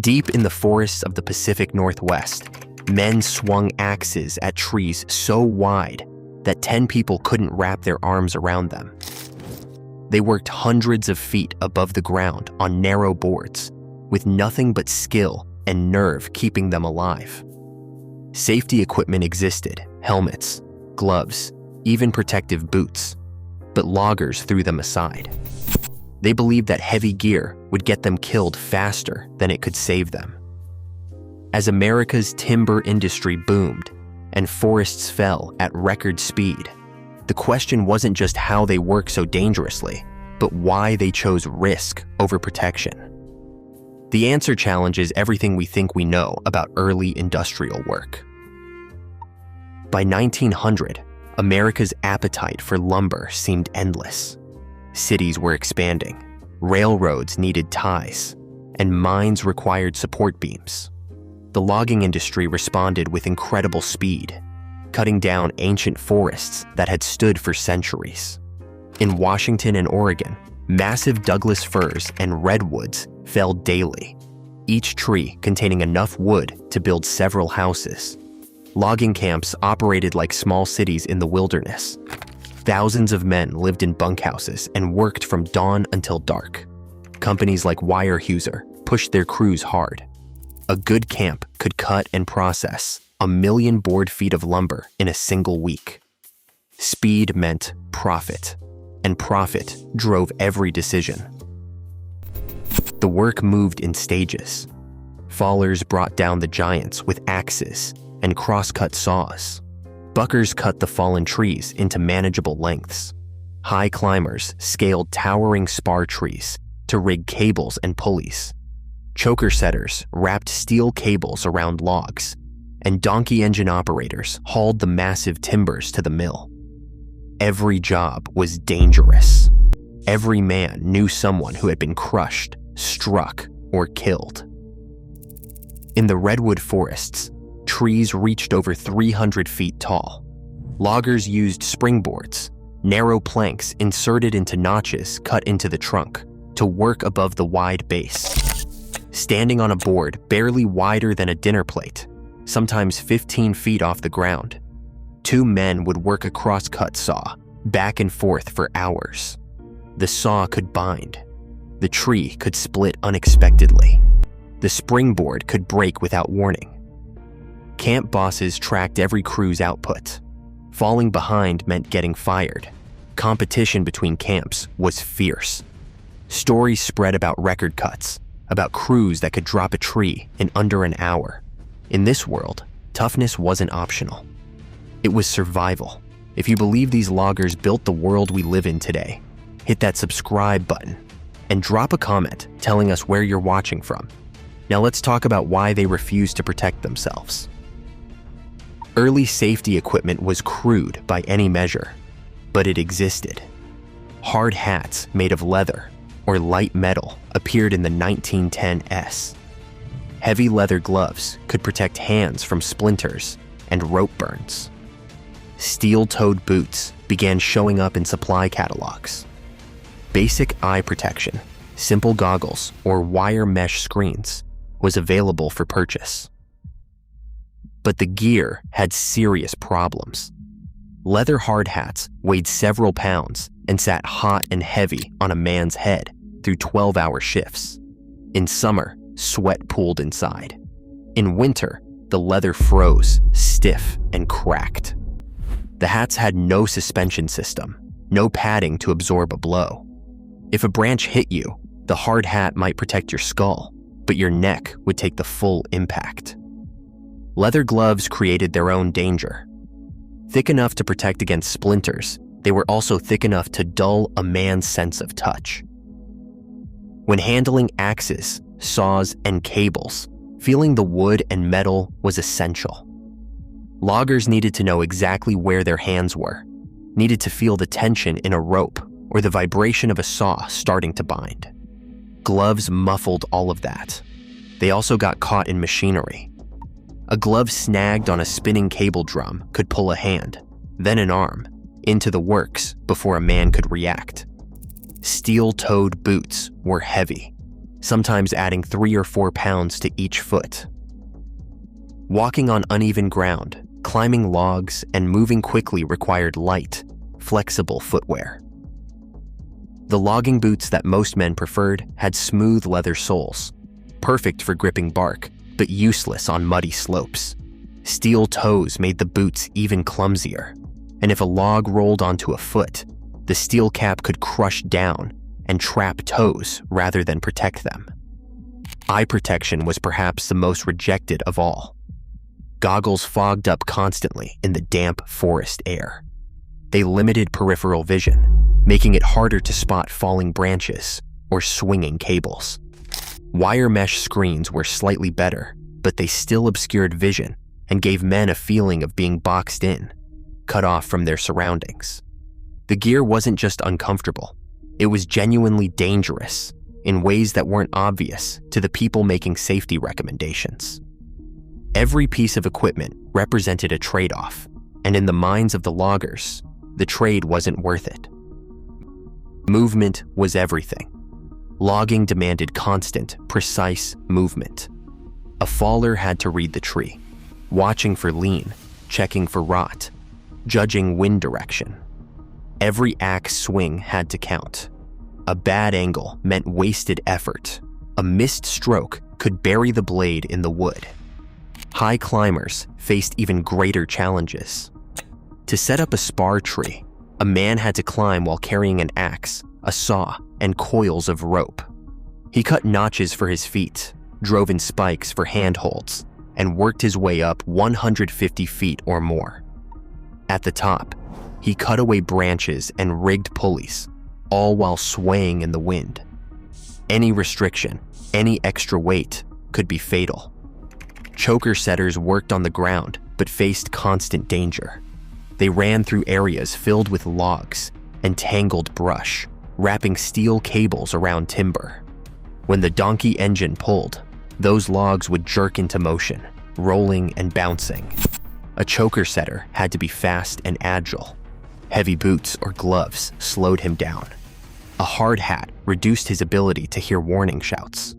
Deep in the forests of the Pacific Northwest, men swung axes at trees so wide that 10 people couldn't wrap their arms around them. They worked hundreds of feet above the ground on narrow boards, with nothing but skill and nerve keeping them alive. Safety equipment existed: helmets, gloves, even protective boots, but loggers threw them aside. They believed that heavy gear would get them killed faster than it could save them. As America's timber industry boomed and forests fell at record speed, the question wasn't just how they work so dangerously, but why they chose risk over protection. The answer challenges everything we think we know about early industrial work. By 1900, America's appetite for lumber seemed endless. Cities were expanding, railroads needed ties, and mines required support beams. The logging industry responded with incredible speed, cutting down ancient forests that had stood for centuries. In Washington and Oregon, massive Douglas firs and redwoods fell daily, each tree containing enough wood to build several houses. Logging camps operated like small cities in the wilderness. Thousands of men lived in bunkhouses and worked from dawn until dark. Companies like Weyerhaeuser pushed their crews hard. A good camp could cut and process 1 million board feet of lumber in a single week. Speed meant profit, and profit drove every decision. The work moved in stages. Fallers brought down the giants with axes and cross-cut saws. Buckers cut the fallen trees into manageable lengths. High climbers scaled towering spar trees to rig cables and pulleys. Choker setters wrapped steel cables around logs, and donkey engine operators hauled the massive timbers to the mill. Every job was dangerous. Every man knew someone who had been crushed, struck, or killed. In the redwood forests, trees reached over 300 feet tall. Loggers used springboards, narrow planks inserted into notches cut into the trunk, to work above the wide base. Standing on a board barely wider than a dinner plate, sometimes 15 feet off the ground, 2 men would work a cross-cut saw, back and forth for hours. The saw could bind. The tree could split unexpectedly. The springboard could break without warning. Camp bosses tracked every crew's output. Falling behind meant getting fired. Competition between camps was fierce. Stories spread about record cuts, about crews that could drop a tree in under an hour. In this world, toughness wasn't optional. It was survival. If you believe these loggers built the world we live in today, hit that subscribe button and drop a comment telling us where you're watching from. Now let's talk about why they refused to protect themselves. Early safety equipment was crude by any measure, but it existed. Hard hats made of leather or light metal appeared in the 1910s. Heavy leather gloves could protect hands from splinters and rope burns. Steel-toed boots began showing up in supply catalogs. Basic eye protection, simple goggles, or wire mesh screens was available for purchase. But the gear had serious problems. Leather hard hats weighed several pounds and sat hot and heavy on a man's head through 12-hour shifts. In summer, sweat pooled inside. In winter, the leather froze, stiff and cracked. The hats had no suspension system, no padding to absorb a blow. If a branch hit you, the hard hat might protect your skull, but your neck would take the full impact. Leather gloves created their own danger. Thick enough to protect against splinters, they were also thick enough to dull a man's sense of touch. When handling axes, saws, and cables, feeling the wood and metal was essential. Loggers needed to know exactly where their hands were, needed to feel the tension in a rope or the vibration of a saw starting to bind. Gloves muffled all of that. They also got caught in machinery. A glove snagged on a spinning cable drum could pull a hand, then an arm, into the works before a man could react. Steel-toed boots were heavy. sometimes adding 3 or 4 pounds to each foot. Walking on uneven ground, climbing logs, and moving quickly required light, flexible footwear. The logging boots that most men preferred had smooth leather soles, perfect for gripping bark, but useless on muddy slopes. Steel toes made the boots even clumsier, and if a log rolled onto a foot, the steel cap could crush down and trap toes rather than protect them. Eye protection was perhaps the most rejected of all. Goggles fogged up constantly in the damp forest air. They limited peripheral vision, making it harder to spot falling branches or swinging cables. Wire mesh screens were slightly better, but they still obscured vision and gave men a feeling of being boxed in, cut off from their surroundings. The gear wasn't just uncomfortable, it was genuinely dangerous in ways that weren't obvious to the people making safety recommendations. Every piece of equipment represented a trade-off, and in the minds of the loggers, the trade wasn't worth it. Movement was everything. Logging demanded constant, precise movement. A faller had to read the tree, watching for lean, checking for rot, judging wind direction. Every axe swing had to count. A bad angle meant wasted effort. A missed stroke could bury the blade in the wood. High climbers faced even greater challenges. To set up a spar tree, a man had to climb while carrying an axe, a saw, and coils of rope. He cut notches for his feet, drove in spikes for handholds, and worked his way up 150 feet or more. At the top, he cut away branches and rigged pulleys, all while swaying in the wind. Any restriction, any extra weight, could be fatal. Choker setters worked on the ground but faced constant danger. They ran through areas filled with logs and tangled brush, wrapping steel cables around timber. When the donkey engine pulled, those logs would jerk into motion, rolling and bouncing. A choker setter had to be fast and agile. Heavy boots or gloves slowed him down. A hard hat reduced his ability to hear warning shouts.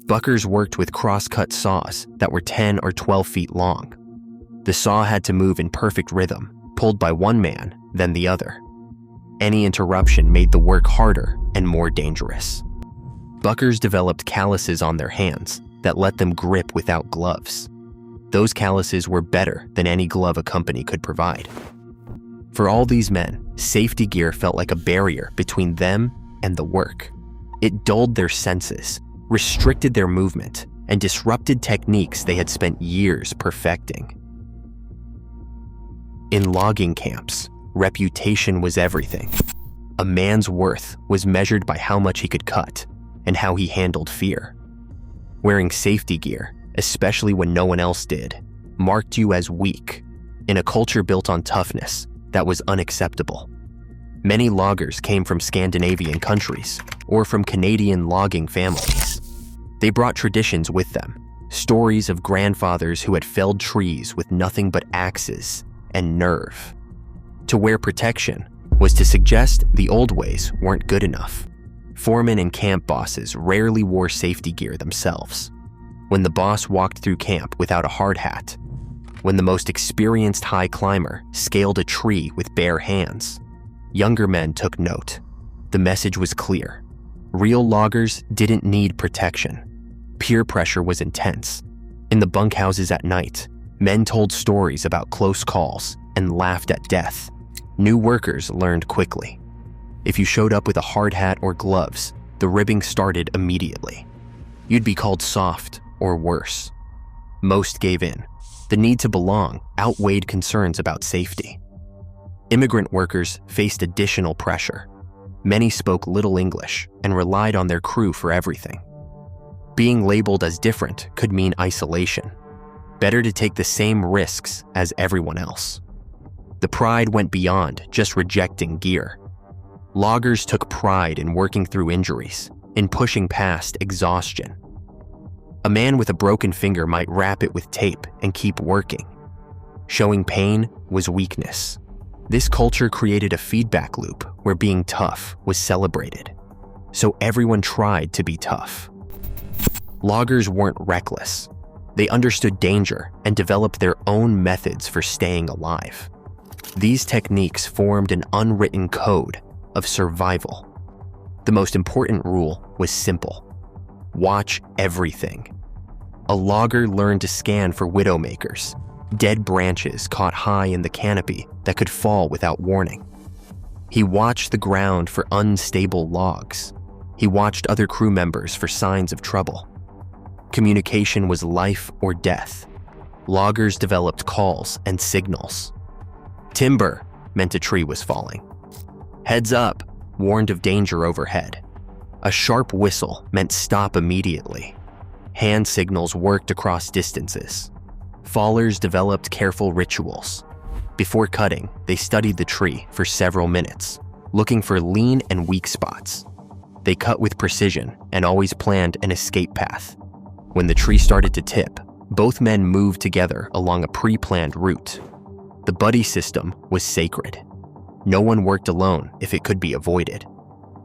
Buckers worked with cross-cut saws that were 10 or 12 feet long. The saw had to move in perfect rhythm, pulled by one man, then the other. Any interruption made the work harder and more dangerous. Buckers developed calluses on their hands that let them grip without gloves. Those calluses were better than any glove a company could provide. For all these men, safety gear felt like a barrier between them and the work. It dulled their senses, restricted their movement, and disrupted techniques they had spent years perfecting. In logging camps, reputation was everything. A man's worth was measured by how much he could cut and how he handled fear. Wearing safety gear, especially when no one else did, marked you as weak. In a culture built on toughness, that was unacceptable. Many loggers came from Scandinavian countries or from Canadian logging families. They brought traditions with them, stories of grandfathers who had felled trees with nothing but axes and nerve. To wear protection was to suggest the old ways weren't good enough. Foremen and camp bosses rarely wore safety gear themselves. When the boss walked through camp without a hard hat, when the most experienced high climber scaled a tree with bare hands, younger men took note. The message was clear. Real loggers didn't need protection. Peer pressure was intense. In the bunkhouses at night, men told stories about close calls and laughed at death. New workers learned quickly. If you showed up with a hard hat or gloves, the ribbing started immediately. You'd be called soft or worse. Most gave in. The need to belong outweighed concerns about safety. Immigrant workers faced additional pressure. Many spoke little English and relied on their crew for everything. Being labeled as different could mean isolation. Better to take the same risks as everyone else. The pride went beyond just rejecting gear. Loggers took pride in working through injuries, in pushing past exhaustion. A man with a broken finger might wrap it with tape and keep working. Showing pain was weakness. This culture created a feedback loop where being tough was celebrated. So everyone tried to be tough. Loggers weren't reckless. They understood danger and developed their own methods for staying alive. These techniques formed an unwritten code of survival. The most important rule was simple: watch everything. A logger learned to scan for widowmakers, dead branches caught high in the canopy that could fall without warning. He watched the ground for unstable logs. He watched other crew members for signs of trouble. Communication was life or death. Loggers developed calls and signals. Timber meant a tree was falling. Heads up warned of danger overhead. A sharp whistle meant stop immediately. Hand signals worked across distances. Fallers developed careful rituals. Before cutting, they studied the tree for several minutes, looking for lean and weak spots. They cut with precision and always planned an escape path. When the tree started to tip, both men moved together along a pre-planned route. The buddy system was sacred. No one worked alone if it could be avoided.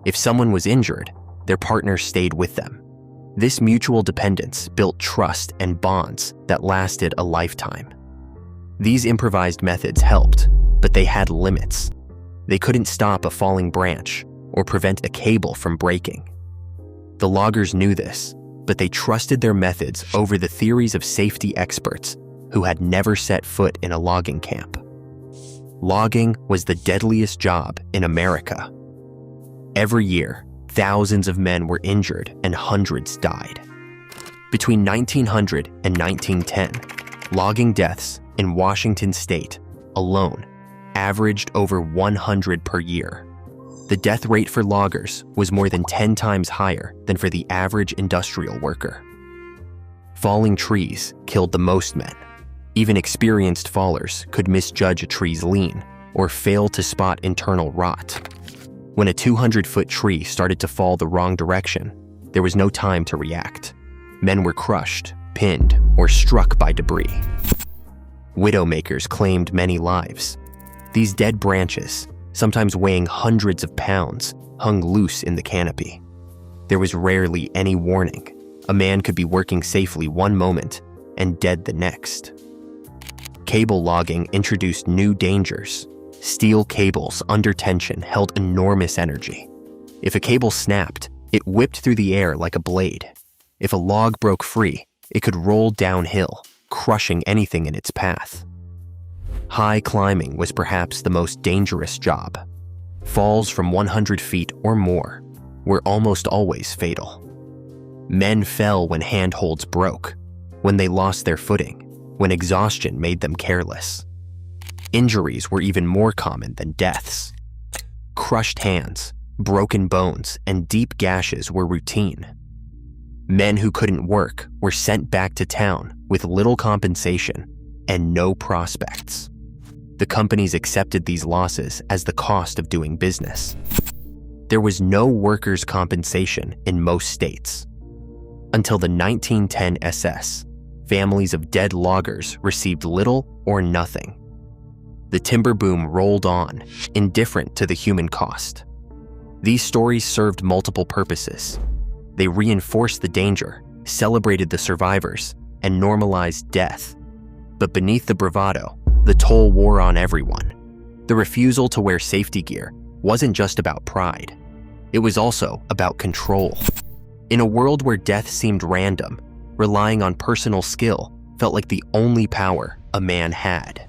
If someone was injured, their partner stayed with them. This mutual dependence built trust and bonds that lasted a lifetime. These improvised methods helped, but they had limits. They couldn't stop a falling branch or prevent a cable from breaking. The loggers knew this, but they trusted their methods over the theories of safety experts who had never set foot in a logging camp. Logging was the deadliest job in America. Every year, thousands of men were injured and hundreds died. Between 1900 and 1910, logging deaths in Washington state alone averaged over 100 per year. The death rate for loggers was more than 10 times higher than for the average industrial worker. Falling trees killed the most men. Even experienced fallers could misjudge a tree's lean or fail to spot internal rot. When a 200-foot tree started to fall the wrong direction, there was no time to react. Men were crushed, pinned, or struck by debris. Widowmakers claimed many lives. These dead branches, sometimes weighing hundreds of pounds, hung loose in the canopy. There was rarely any warning. A man could be working safely one moment and dead the next. Cable logging introduced new dangers. Steel cables under tension held enormous energy. If a cable snapped, it whipped through the air like a blade. If a log broke free, it could roll downhill, crushing anything in its path. High climbing was perhaps the most dangerous job. Falls from 100 feet or more were almost always fatal. Men fell when handholds broke, when they lost their footing, when exhaustion made them careless. Injuries were even more common than deaths. Crushed hands, broken bones, and deep gashes were routine. Men who couldn't work were sent back to town with little compensation and no prospects. The companies accepted these losses as the cost of doing business. There was no workers' compensation in most states. Until the 1910 SS, families of dead loggers received little or nothing. The timber boom rolled on, indifferent to the human cost. These stories served multiple purposes. They reinforced the danger, celebrated the survivors, and normalized death. But beneath the bravado, the toll wore on everyone. The refusal to wear safety gear wasn't just about pride. It was also about control. In a world where death seemed random, relying on personal skill felt like the only power a man had.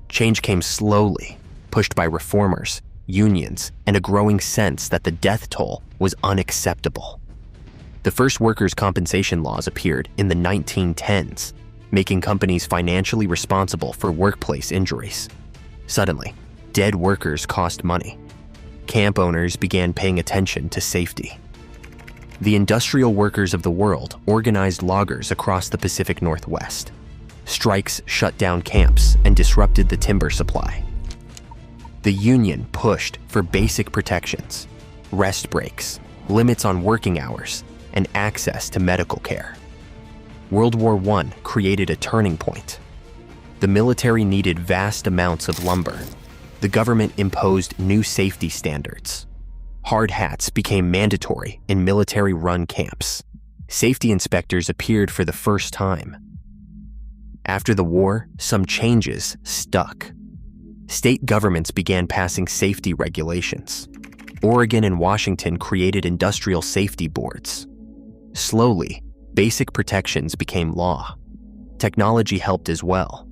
Change came slowly, pushed by reformers, unions, and a growing sense that the death toll was unacceptable. The first workers' compensation laws appeared in the 1910s, making companies financially responsible for workplace injuries. Suddenly, dead workers cost money. Camp owners began paying attention to safety. The industrial workers of the world organized loggers across the Pacific Northwest. Strikes shut down camps and disrupted the timber supply. The union pushed for basic protections, rest breaks, limits on working hours, and access to medical care. World War I created a turning point. The military needed vast amounts of lumber. The government imposed new safety standards. Hard hats became mandatory in military-run camps. safety inspectors appeared for the first time. After the war, some changes stuck. State governments began passing safety regulations. Oregon and Washington created industrial safety boards. Slowly, basic protections became law. Technology helped as well.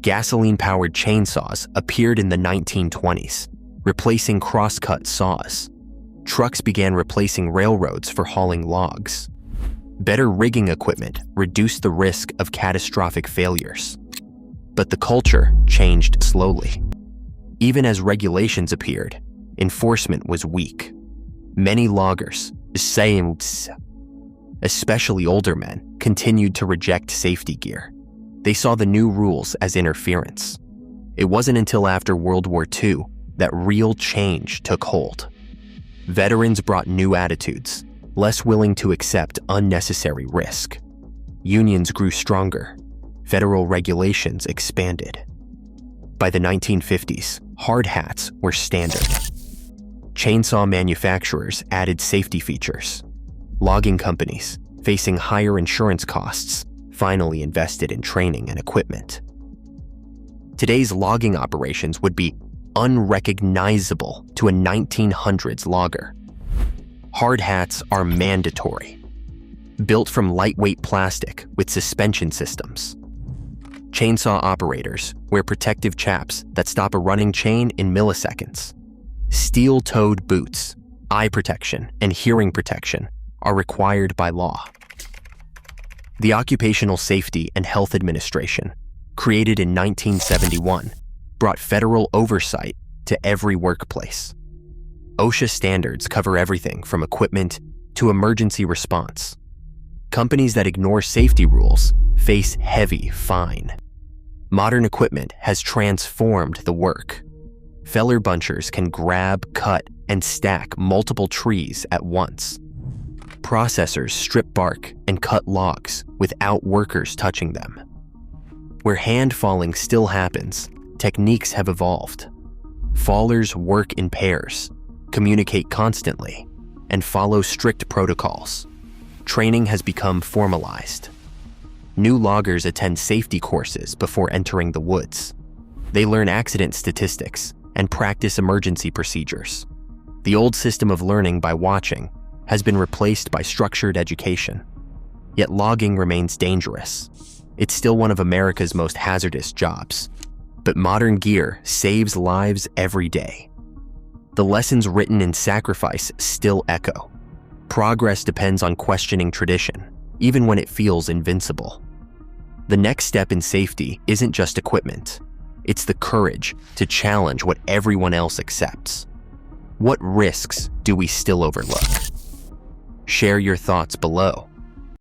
Gasoline-powered chainsaws appeared in the 1920s, replacing cross-cut saws. Trucks began replacing railroads for hauling logs. Better rigging equipment reduced the risk of catastrophic failures. But the culture changed slowly. Even as regulations appeared, enforcement was weak. Many loggers, especially older men, continued to reject safety gear. They saw the new rules as interference. It wasn't until after World War II that real change took hold. Veterans brought new attitudes, less willing to accept unnecessary risk. Unions grew stronger. Federal regulations expanded. By the 1950s, hard hats were standard. Chainsaw manufacturers added safety features. Logging companies, facing higher insurance costs, finally invested in training and equipment. Today's logging operations would be unrecognizable to a 1900s logger. Hard hats are mandatory, built from lightweight plastic with suspension systems. Chainsaw operators wear protective chaps that stop a running chain in milliseconds. Steel-toed boots, eye protection, and hearing protection are required by law. The Occupational Safety and Health Administration, created in 1971, brought federal oversight to every workplace. OSHA standards cover everything from equipment to emergency response. Companies that ignore safety rules face heavy fine. Modern equipment has transformed the work. Feller bunchers can grab, cut, and stack multiple trees at once. Processors strip bark and cut logs without workers touching them. Where hand falling still happens, techniques have evolved. Fallers work in pairs, communicate constantly, and follow strict protocols. Training has become formalized. New loggers attend safety courses before entering the woods. They learn accident statistics and practice emergency procedures. The old system of learning by watching has been replaced by structured education. Yet logging remains dangerous. It's still one of America's most hazardous jobs. But modern gear saves lives every day. The lessons written in sacrifice still echo. Progress depends on questioning tradition, even when it feels invincible. The next step in safety isn't just equipment. It's the courage to challenge what everyone else accepts. What risks do we still overlook? Share your thoughts below.